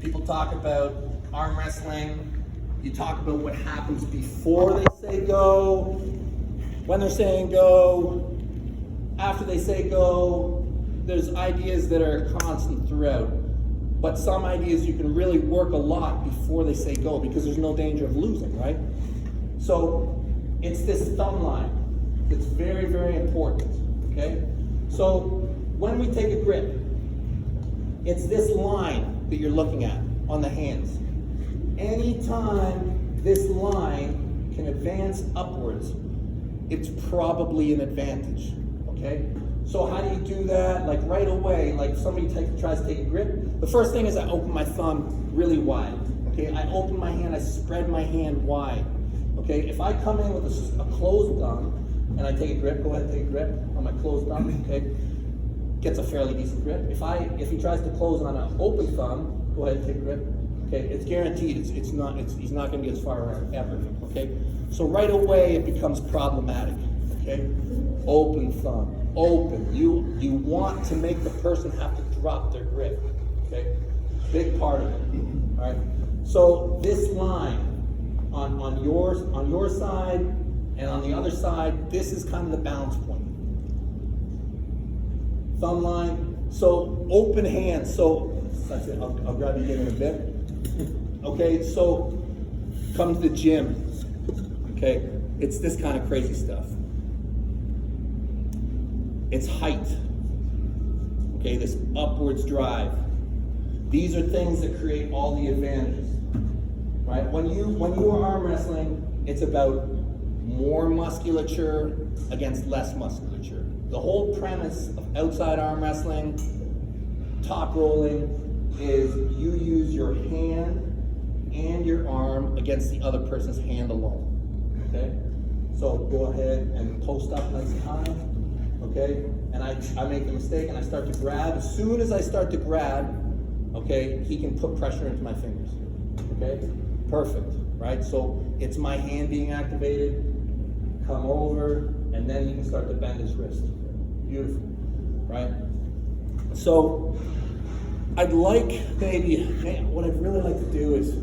People talk about arm wrestling. You talk about what happens before they say go, when they're saying go, after they say go. There's ideas that are constant throughout. But some ideas you can really work a lot before they say go because there's no danger of losing, right? So it's this thumb line that's very, very important, okay? So when we take a grip, it's this line that you're looking at on the hands. Anytime this line can advance upwards, it's probably an advantage, okay? So how do you do that? Like right away, like somebody tries to take a grip, the first thing is I open my thumb really wide, okay? I open my hand, I spread my hand wide, okay? If I come in with a closed thumb and I take a grip, go ahead and take a grip on my closed thumb, okay? Gets a fairly decent grip. If he tries to close on an open thumb, go ahead and take a grip. Okay, it's guaranteed. He's not going to get as far ever. Okay, so right away it becomes problematic. Okay, open thumb, open. You want to make the person have to drop their grip. Okay, big part of it. All right. So this line on your side and on the other side, this is kind of the balance point. Thumb line. So open hands. So I'll grab you again in a bit. Okay, so come to the gym. Okay, it's this kind of crazy stuff. It's height. Okay, this upwards drive. These are things that create all the advantages. Right? When you are arm wrestling, it's about more musculature against less musculature. The whole premise of outside arm wrestling, top rolling, is you use your hand and your arm against the other person's hand alone. Okay? So go ahead and post up nice and high. Okay? And I make the mistake and I start to grab. As soon as I start to grab, okay, he can put pressure into my fingers. Okay? Perfect. Right? So it's my hand being activated, come over, and then he can start to bend his wrist. Beautiful. Right? So I'd like what I'd really like to do is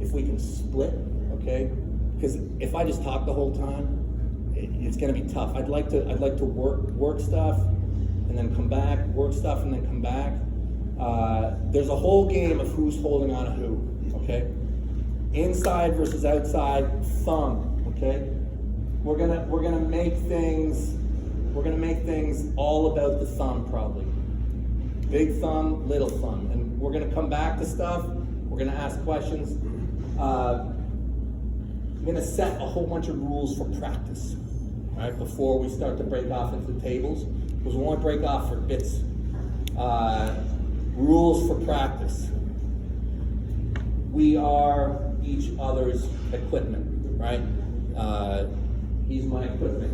if we can split, okay? Because if I just talk the whole time, it's going to be tough. I'd like to work stuff and then come back, work stuff and then come back. There's a whole game of who's holding on to who, okay? Inside versus outside thumb, okay? We're gonna make things all about the thumb probably. Big thumb, little thumb. And we're going to come back to stuff. We're going to ask questions. I'm going to set a whole bunch of rules for practice, right, before we start to break off into the tables. Because we want to break off for bits. Rules for practice. We are each other's equipment, right? He's my equipment.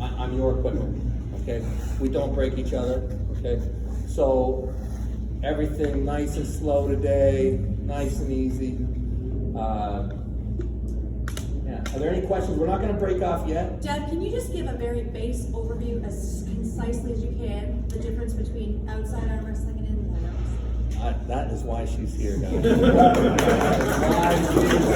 I'm your equipment. Okay, we don't break each other. Okay, so everything nice and slow today, nice and easy. Yeah. Are there any questions? We're not going to break off yet. Deb, can you just give a very base overview as concisely as you can the difference between outside arm wrestling and inside arm wrestling? That is why she's here, guys. Why she's here.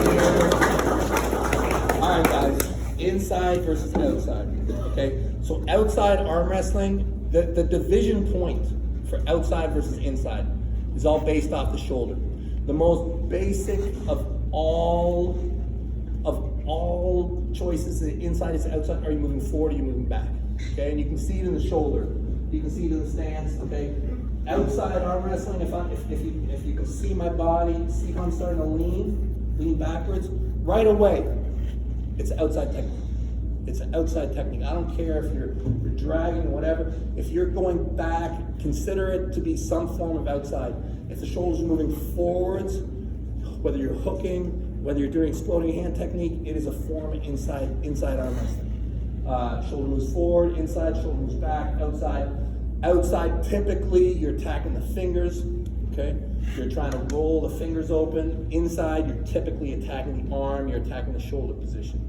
All right, guys. Inside versus outside. Okay. So outside arm wrestling, the division point for outside versus inside is all based off the shoulder. The most basic of all choices, the inside is outside. Are you moving forward? Are you moving back? Okay, and you can see it in the shoulder. You can see it in the stance. Okay, outside arm wrestling. If you can see my body, see how I'm starting to lean backwards. Right away, it's outside technique. It's an outside technique. I don't care if you're dragging or whatever. If you're going back, consider it to be some form of outside. If the shoulders are moving forwards, whether you're hooking, whether you're doing exploding hand technique, it is a form of inside arm wrestling. Shoulder moves forward, inside, shoulder moves back, outside. Outside, typically, you're attacking the fingers, okay? You're trying to roll the fingers open. Inside, you're typically attacking the arm, you're attacking the shoulder position.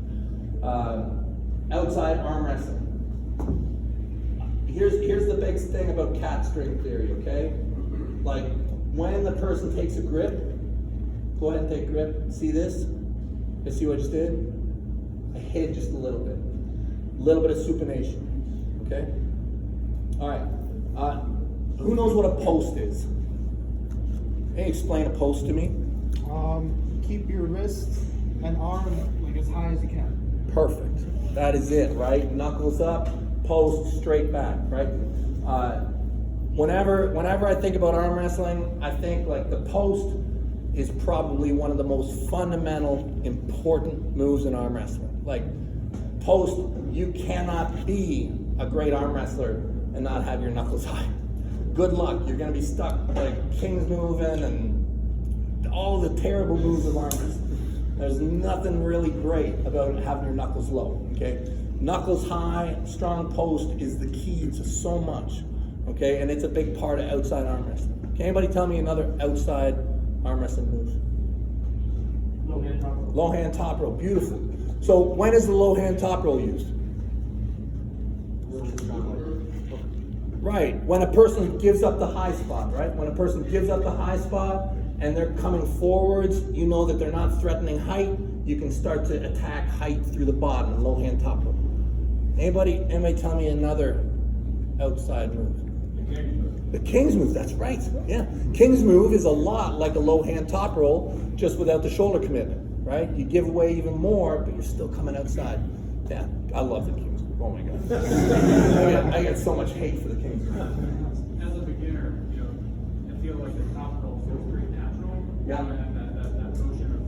Outside arm wrestling. Here's the big thing about cat string theory, okay? Like, when the person takes a grip, go ahead and take a grip. See this? You see what I just did? I hid just a little bit. A little bit of supination. Okay? All right. Who knows what a post is? Can you explain a post to me? Keep your wrist and arm like as high as you can. Perfect. That is it, right? Knuckles up, post straight back, right? Whenever I think about arm wrestling, I think like the post is probably one of the most fundamental, important moves in arm wrestling. Like post, you cannot be a great arm wrestler and not have your knuckles high. Good luck. You're going to be stuck like king's moving and all the terrible moves of arm wrestling. There's nothing really great about having your knuckles low, okay? Knuckles high, strong post is the key to so much, okay? And it's a big part of outside arm wrestling. Can anybody tell me another outside arm wrestling move? Low hand top roll. Low hand top roll, beautiful. So when is the low hand top roll used? Right, when a person gives up the high spot, right? When a person gives up the high spot and they're coming forwards, you know that they're not threatening height, you can start to attack height through the bottom, low hand top roll. Anybody tell me another outside move? The King's move, that's right, yeah. King's move is a lot like a low hand top roll, just without the shoulder commitment, right? You give away even more, but you're still coming outside. Yeah, I love the King's move, oh my God. I get so much hate for the King's move. As a beginner, I feel like the top roll feels pretty natural. Yeah. And that motion of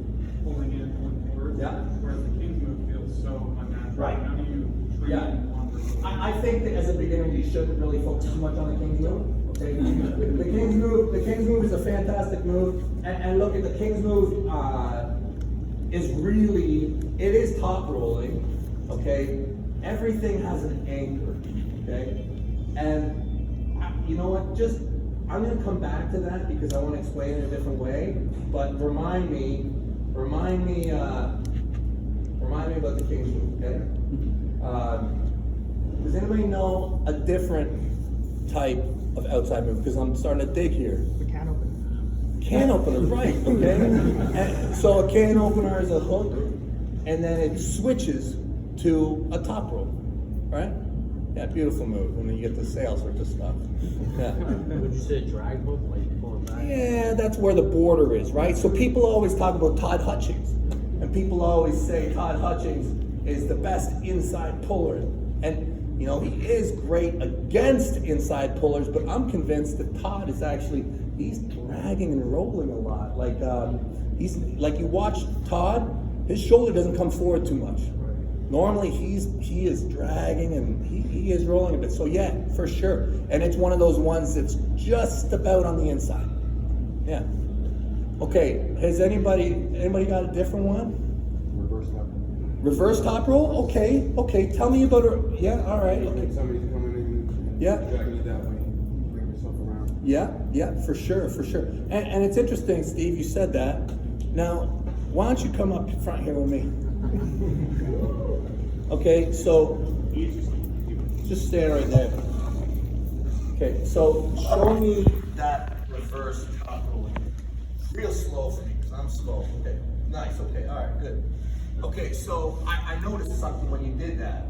pulling in, pulling forward. Yeah. Whereas the King's move feels so unnatural. Right. How do you train Yeah. one versus the other? I think that as a beginner, you shouldn't really focus too much on the King's move. Okay? The King's move is a fantastic move, and look at the King's move it is top rolling. Okay, everything has an anchor. Okay, and you know what? I'm going to come back to that because I want to explain it a different way. But remind me about the King's move. Okay. Does anybody know a different type of outside move? Because I'm starting to dig here. The can opener. Can opener, right? Okay. And so a can opener is a hook, and then it switches to a top roll, right? Yeah, beautiful move. And then you get the sails with the stuff. Yeah. Would you say drag hook, like pulling back? Yeah, that's where the border is, right? So people always talk about Todd Hutchings, and people always say Todd Hutchings is the best inside puller, and you know, he is great against inside pullers, but I'm convinced that Todd is he's dragging and rolling a lot. Like he's like, you watch Todd, his shoulder doesn't come forward too much. Normally he is dragging and he is rolling a bit. So yeah, for sure. And it's one of those ones that's just about on the inside. Yeah. Okay, has anybody got a different one? Reverse top. Reverse top roll? Okay. Tell me about it. Yeah, all right. Okay. Somebody's coming in and Yeah. dragging you that way. Bring yourself around. Yeah, for sure. And it's interesting, Steve, you said that. Now, why don't you come up front here with me? Okay, so just stand right there. Okay, so show me that reverse top roll. Real slow for me, because I'm slow. Okay, nice, okay, all right, good. Okay, so I noticed something when you did that.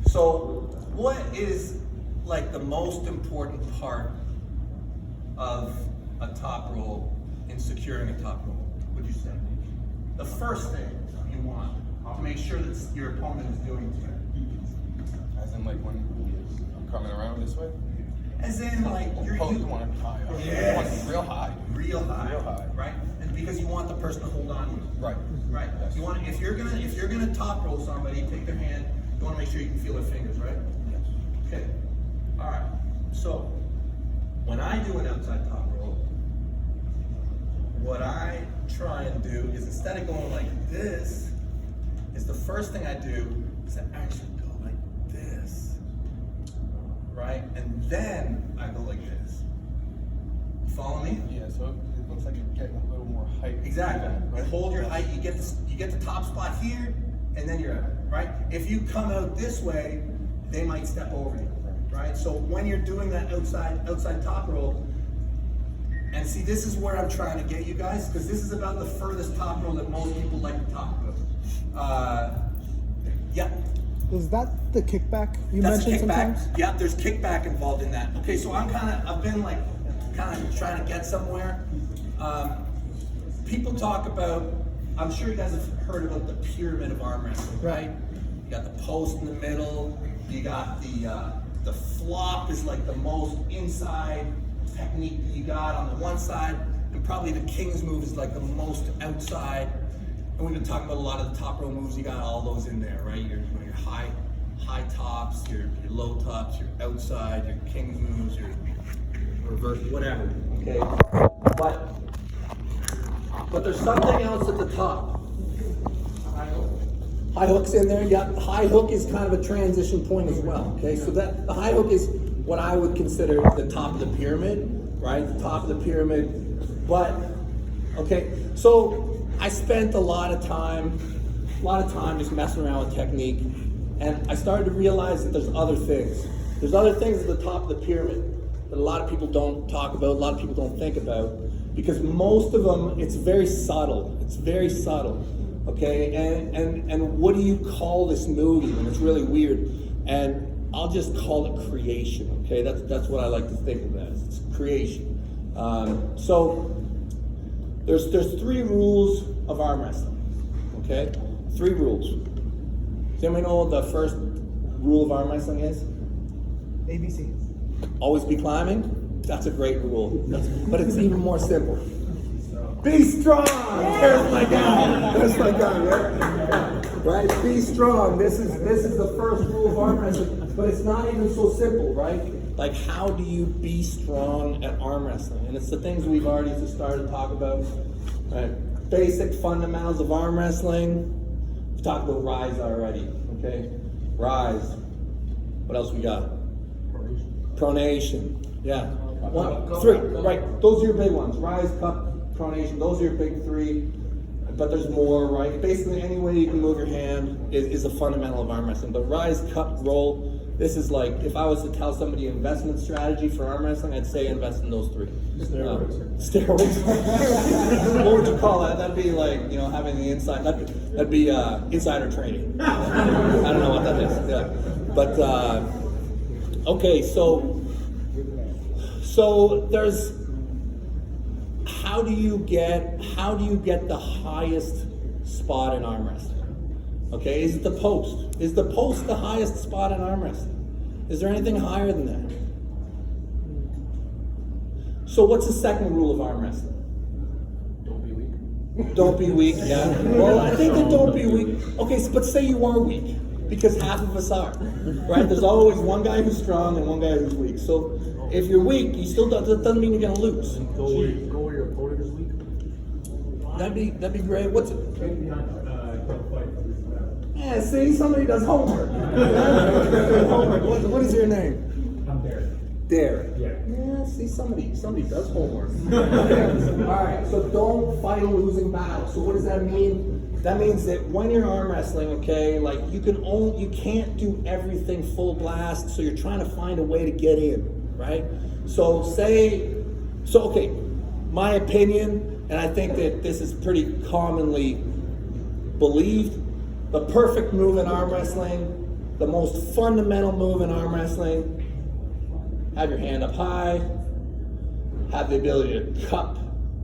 So what is like the most important part of a top roll in securing a top roll, would you say? The first thing you want to make sure that your opponent is doing it. As in like when I'm coming around this way? As in like You want it high. Yes. You want it real high. Real high. Real high. Right? And because you want the person to hold on to you. Right. Right. Yes. You want if you're gonna top roll somebody, take their hand, you want to make sure you can feel their fingers, right? Yes. Okay. All right. So when I do an outside top roll, what I try and do is instead of going like this, is the first thing I do is I actually go like this, right? And then I go like this. You follow me? Yeah, so it looks like you're getting a little more height. Exactly. Right? You hold your height. You get the top spot here, and then you're at it, right? If you come out this way, they might step over you, right? So when you're doing that outside top roll, And see, this is where I'm trying to get you guys, because this is about the furthest top row that most people like to talk about. Yeah. Is that the kickback you That's a mentioned kickback. sometimes? Yeah, there's kickback involved in that. Okay, so I've been like, kind of trying to get somewhere. People talk about, I'm sure you guys have heard about the pyramid of arm wrestling, right? You got the post in the middle, you got the flop is like the most inside technique that you got on the one side, and probably the king's move is like the most outside. And we've been talking about a lot of the top row moves, you got all those in there, right? Your high tops, your low tops, your outside, your king's moves, your reverse, whatever, okay? But there's something else at the top. High hook's in there, yeah. The high hook is kind of a transition point as well, okay? So that the high hook is what I would consider the top of the pyramid, right? The top of the pyramid. But, okay, so I spent a lot of time just messing around with technique, and I started to realize that there's other things. There's other things at the top of the pyramid that a lot of people don't talk about, a lot of people don't think about, because most of them, it's very subtle. It's very subtle, okay? And what do you call this move even? It's really weird. And I'll just call it creation, okay? That's what I like to think of as. It's creation. So there's 3 rules of arm wrestling, okay? 3 rules. Does anybody know what the first rule of arm wrestling is? ABC. Always be climbing? That's a great rule. But it's even more simple. Be strong! There's my guy. There's my guy, right? Right? Be strong. This is the first rule of arm wrestling. But it's not even so simple, right? Like, how do you be strong at arm wrestling? And it's the things we've already just started to talk about. Right? Basic fundamentals of arm wrestling. We've talked about rise already, okay? Rise. What else we got? Pronation. Yeah. 1, 3. Right. Those are your big ones. Rise, cup, pronation. Those are your big 3. But there's more, right? Basically, any way you can move your hand is a fundamental of arm wrestling. But rise, cup, roll. This is like, if I was to tell somebody investment strategy for arm wrestling, I'd say invest in those 3. Steroids. What would you call that? That'd be like, having the inside. That'd be insider trading. I don't know what that is. Yeah. But okay, so there's how do you get the highest spot in arm wrestling? Okay, is it the post? Is the post the highest spot in arm wrestling? Is there anything higher than that? So what's the second rule of arm wrestling? Don't be weak. Don't be weak, yeah. Well, I think that don't be weak. Okay, but say you are weak, because half of us are, right? There's always one guy who's strong and one guy who's weak. So if you're weak, you still that doesn't mean you're gonna lose. Go where your opponent is weak. That'd be great. What's it? Right behind, don't fight. Yeah, see, somebody does homework. Homework. What is your name? I'm there. Derek. Yeah. Yeah, see, somebody does homework. Okay. All right, so don't fight a losing battle. So what does that mean? That means that when you're arm wrestling, okay, like you can't do everything full blast, so you're trying to find a way to get in, right? So okay, my opinion, and I think that this is pretty commonly believed, the perfect move in arm wrestling, the most fundamental move in arm wrestling, have your hand up high, have the ability to cup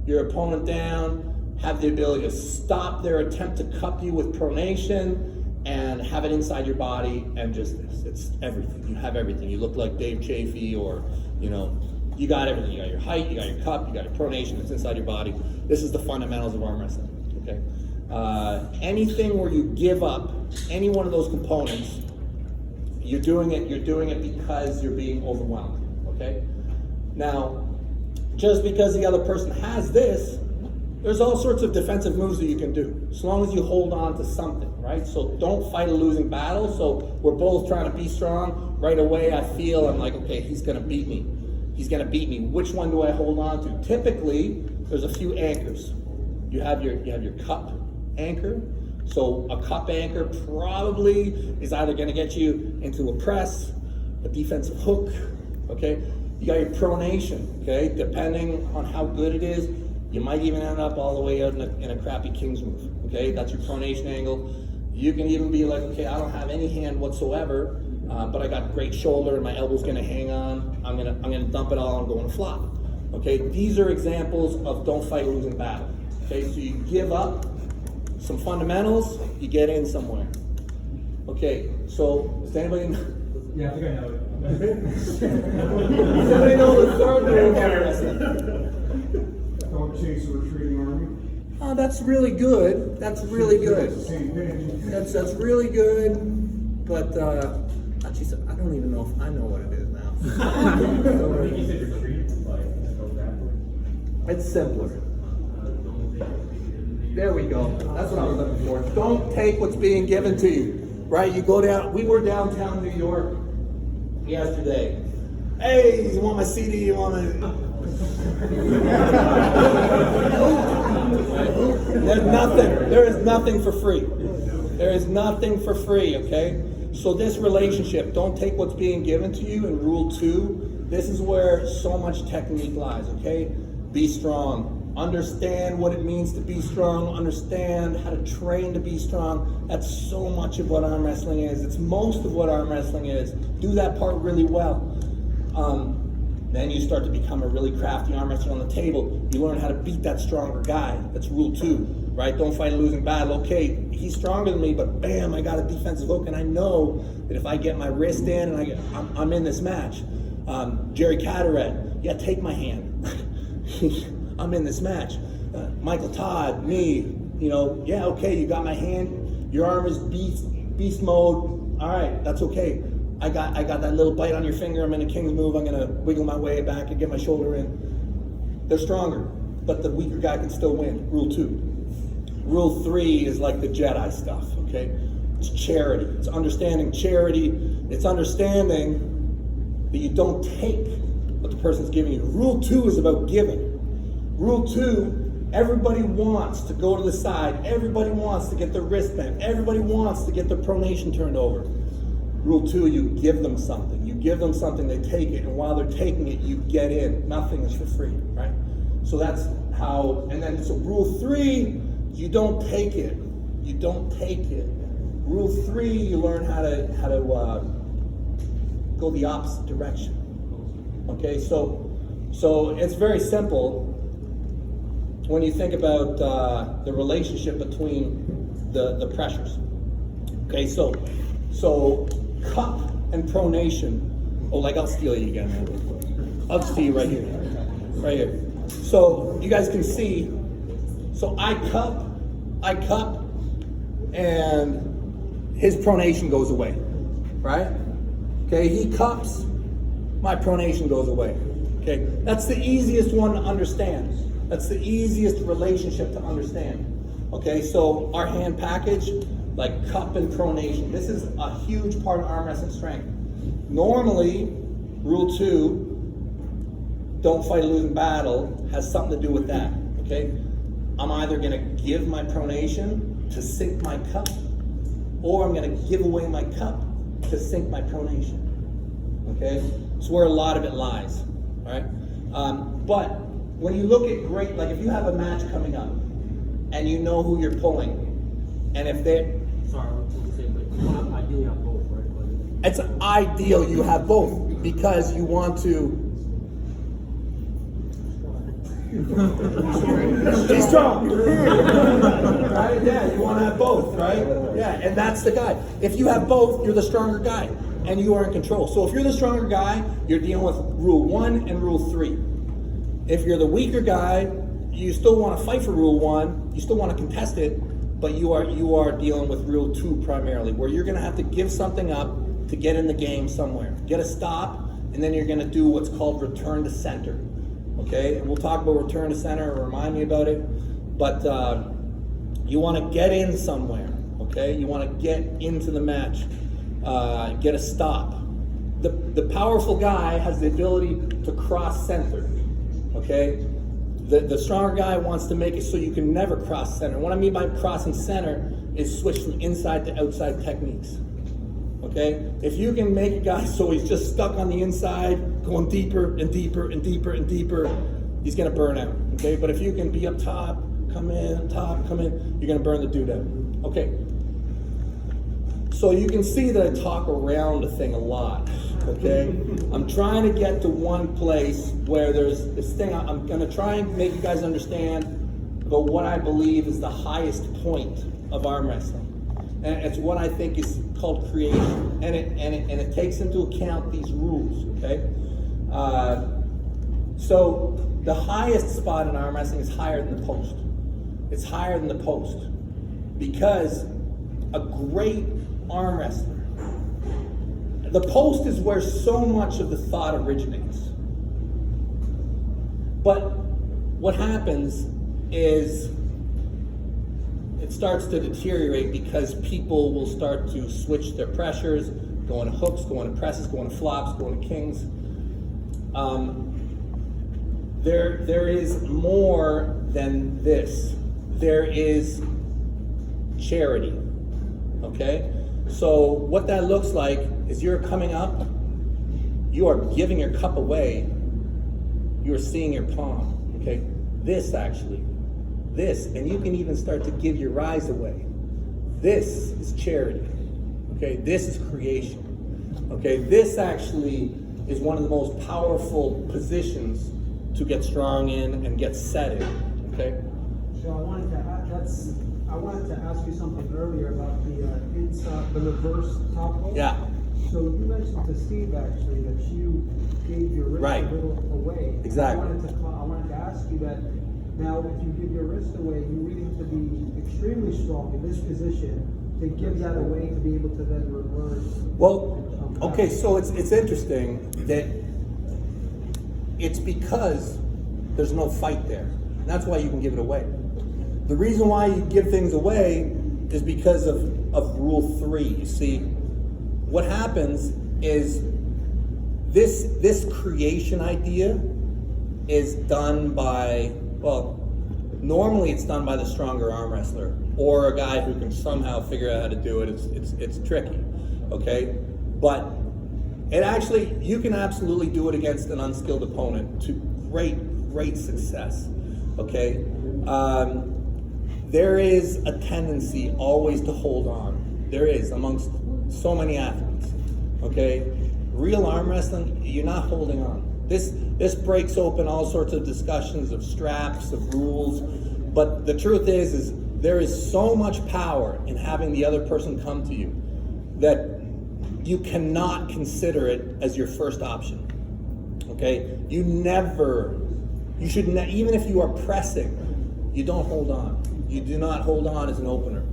your opponent down, have the ability to stop their attempt to cup you with pronation, and have it inside your body, and just this. It's everything. You have everything. You look like Dave Chafee, or, you got everything. You got your height, you got your cup, you got your pronation, it's inside your body. This is the fundamentals of arm wrestling, okay? Anything where you give up any one of those components, you're doing it because you're being overwhelmed, okay? Now, just because the other person has this, there's all sorts of defensive moves that you can do, as long as you hold on to something, right? So don't fight a losing battle. So we're both trying to be strong. Right away, I'm like, okay, he's gonna beat me. He's gonna beat me. Which one do I hold on to? Typically, there's a few anchors. You have your cup anchor. So a cup anchor probably is either gonna get you into a press, a defensive hook, okay? You got your pronation, okay? Depending on how good it is, you might even end up all the way out in a crappy king's move, okay? That's your pronation angle. You can even be like, okay, I don't have any hand whatsoever, but I got great shoulder and my elbow's gonna hang on. I'm gonna dump it all and go in a flop. Okay, these are examples of don't fight a losing battle. Okay, so you give up some fundamentals, you get in somewhere. Okay, so does anybody know? Yeah, I think I know it. Does anybody know the third move of wrestling? Dog chase a retreating army. Oh, that's really good. That's really good. Same page. That's really good. But geez, I don't even know if I know what it is now. You said retreat, like go backwards. It's simpler. There we go. That's what I was looking for. Don't take what's being given to you. Right? You go down. We were downtown New York yesterday. Hey, you want my CD? You want my... There's nothing. There is nothing for free. There is nothing for free, okay? So this relationship, don't take what's being given to you in rule 2. This is where so much technique lies, okay? Be strong. Understand what it means to be strong. Understand how to train to be strong. That's so much of what arm wrestling is. It's most of what arm wrestling is. Do that part really well. Then you start to become a really crafty arm wrestler on the table. You learn how to beat that stronger guy. That's rule 2, right? Don't fight a losing battle. Okay, he's stronger than me, but bam, I got a defensive hook, and I know that if I get my wrist in, and I'm in this match. Jerry Caderet, yeah, take my hand. I'm in this match. Michael Todd, me, you know, yeah, okay, you got my hand. Your arm is beast mode. All right, that's okay. I got that little bite on your finger. I'm in a king's move. I'm gonna wiggle my way back and get my shoulder in. They're stronger, but the weaker guy can still win. Rule 2. Rule 3 is like the Jedi stuff, okay? It's charity. It's understanding charity. It's understanding that you don't take what the person's giving you. Rule 2 is about giving. Rule 2, everybody wants to go to the side. Everybody wants to get their wrist bent. Everybody wants to get their pronation turned over. Rule 2, you give them something. You give them something, they take it, and while they're taking it, you get in. Nothing is for free, right? So that's how, and then, so rule 3, you don't take it. You don't take it. Rule 3, you learn how to go the opposite direction. Okay, so it's very simple when you think about the relationship between the pressures. Okay, so cup and pronation. Oh, like I'll steal you again, man. I'll steal you right here. Right here. So you guys can see, so I cup, and his pronation goes away, right? Okay, he cups, my pronation goes away. Okay, that's the easiest one to understand. That's the easiest relationship to understand. Okay, so our hand package, like cup and pronation. This is a huge part of arm wrestling strength. Normally, rule 2, don't fight a losing battle, has something to do with that, okay? I'm either gonna give my pronation to sink my cup, or I'm gonna give away my cup to sink my pronation, okay? It's where a lot of it lies, all right? But when you look at great, like if you have a match coming up, and you know who you're pulling, and if they're, Sorry, I was going to say, but ideally have both, right? Like, it's ideal you have both, because you want to be strong. Right? Yeah, you want to have both, right? Yeah, and that's the guy. If you have both, you're the stronger guy, and you are in control. So if you're the stronger guy, you're dealing with rule 1 and rule 3. If you're the weaker guy, you still want to fight for rule 1, you still want to contest it, but you are dealing with rule 2 primarily, where you're going to have to give something up to get in the game somewhere. Get a stop, and then you're going to do what's called return to center. Okay, and we'll talk about return to center, remind me about it, but you want to get in somewhere, okay? You want to get into the match, get a stop. The powerful guy has the ability to cross center, okay? The stronger guy wants to make it so you can never cross center. What I mean by crossing center is switch from inside to outside techniques. Okay? If you can make a guy so he's just stuck on the inside, going deeper and deeper and deeper and deeper, he's gonna burn out, okay? But if you can be up top, come in, top, come in, you're gonna burn the dude out, okay? So you can see that I talk around the thing a lot, okay? I'm trying to get to one place where there's this thing, I'm gonna try and make you guys understand about what I believe is the highest point of arm wrestling. And it's what I think is called creation. And it takes into account these rules, okay? So the highest spot in arm wrestling is higher than the post. It's higher than the post because a great arm wrestler, the post is where so much of the thought originates. But what happens is it starts to deteriorate because people will start to switch their pressures, go into hooks, go into presses, go into flops, go into kings. There is more than this. There is charity, okay? So what that looks like is you're coming up, you are giving your cup away, you are seeing your palm, okay? This, and you can even start to give your rise away. This is charity, okay? This is creation, okay? This actually is one of the most powerful positions to get strong in and get set in, okay? So I wanted to ask you something earlier about the inside, the reverse top rope. Yeah. So you mentioned to Steve actually that you gave your wrist Right. a little away. Exactly. I wanted to ask you that. Now, if you give your wrist away, you really have to be extremely strong in this position to give that away to be able to then reverse. Well, okay, so it's interesting that it's because there's no fight there. And that's why you can give it away. The reason why you give things away is because of Rule 3. You see, what happens is this creation idea is done by, well, normally it's done by the stronger arm wrestler or a guy who can somehow figure out how to do it. It's tricky, okay? But it actually, you can absolutely do it against an unskilled opponent to great success, okay? There is a tendency always to hold on. There is amongst so many athletes, okay? Real arm wrestling, you're not holding on. This breaks open all sorts of discussions of straps, of rules, but the truth is there is so much power in having the other person come to you that you cannot consider it as your first option, okay? You should even if you are pressing, you don't hold on. You do not hold on as an opener,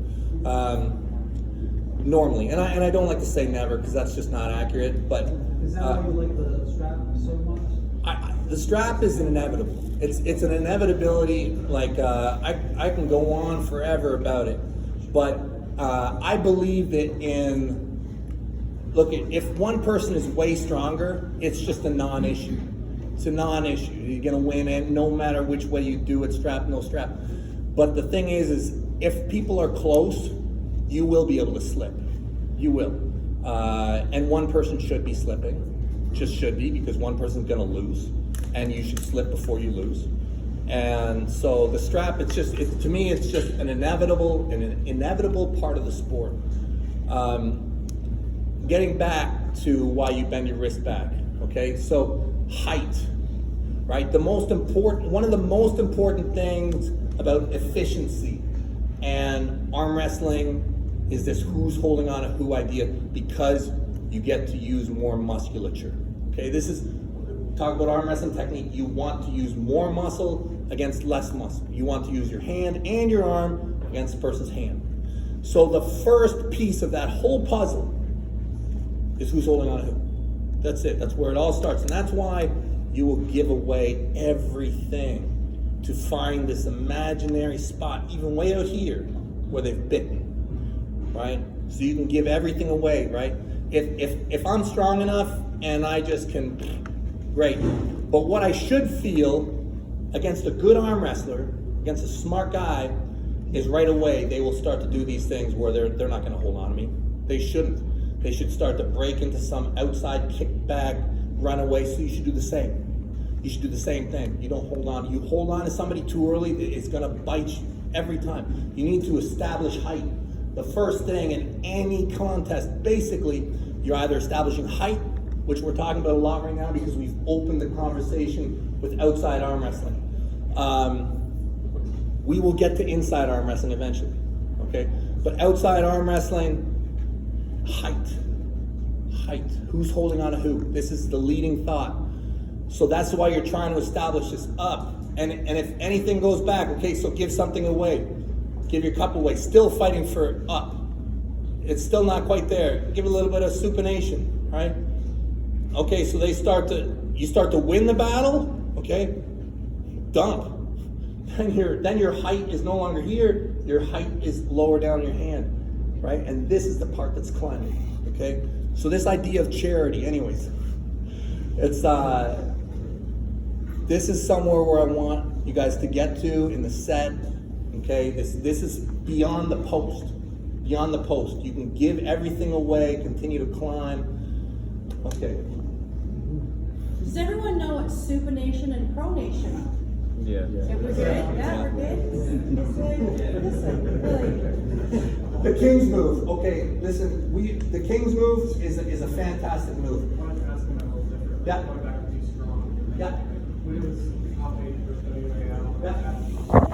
normally. And I don't like to say never because that's just not accurate, but Is that why you like the strap so much? the strap is inevitable. It's an inevitability. Like I can go on forever about it, but I believe that if one person is way stronger, it's just a non-issue. It's a non-issue. You're gonna win, and no matter which way you do it, strap, no strap. But the thing is if people are close, you will be able to slip. You will, and one person should be slipping. Just should be, because one person's gonna lose, and you should slip before you lose. And so the strap, to me, it's just an inevitable part of the sport. Getting back to why you bend your wrist back, okay? So height, right? One of the most important things about efficiency and arm wrestling is this who's holding on to who idea, because you get to use more musculature. Okay, talk about arm wrestling technique. You want to use more muscle against less muscle. You want to use your hand and your arm against the person's hand. So the first piece of that whole puzzle is who's holding on to who. That's it. That's where it all starts. And that's why you will give away everything to find this imaginary spot, even way out here, where they've bitten, right? So you can give everything away, right? If I'm strong enough and I just can, great. But what I should feel against a good arm wrestler, against a smart guy, is right away they will start to do these things where they're not going to hold on to me. They shouldn't. They should start to break into some outside kickback, run away, so you should do the same. You should do the same thing. You don't hold on. You hold on to somebody too early, it's gonna bite you every time. You need to establish height. The first thing in any contest, basically, you're either establishing height, which we're talking about a lot right now because we've opened the conversation with outside arm wrestling. We will get to inside arm wrestling eventually, okay? But outside arm wrestling, height. Height. Who's holding on to who? This is the leading thought. So that's why you're trying to establish this up. And if anything goes back, okay, so give something away. Give your cup away. Still fighting for up. It's still not quite there. Give a little bit of supination, right? Okay, so you start to win the battle, okay? Dump. Then your height is no longer here. Your height is lower down your hand, right? And this is the part that's climbing, okay? So this idea of charity, anyways, it's this is somewhere where I want you guys to get to in the set, okay? This is beyond the post, beyond the post. You can give everything away, continue to climb, okay? Does everyone know what supination and pronation? Yeah. If we're good, yeah, we're good. Listen, really. The King's move. Okay, listen. The King's move is a fantastic move. I wanted to ask him a little different. Yeah. Going back to be strong. Yeah. When it was top 8 versus WAL, Yeah.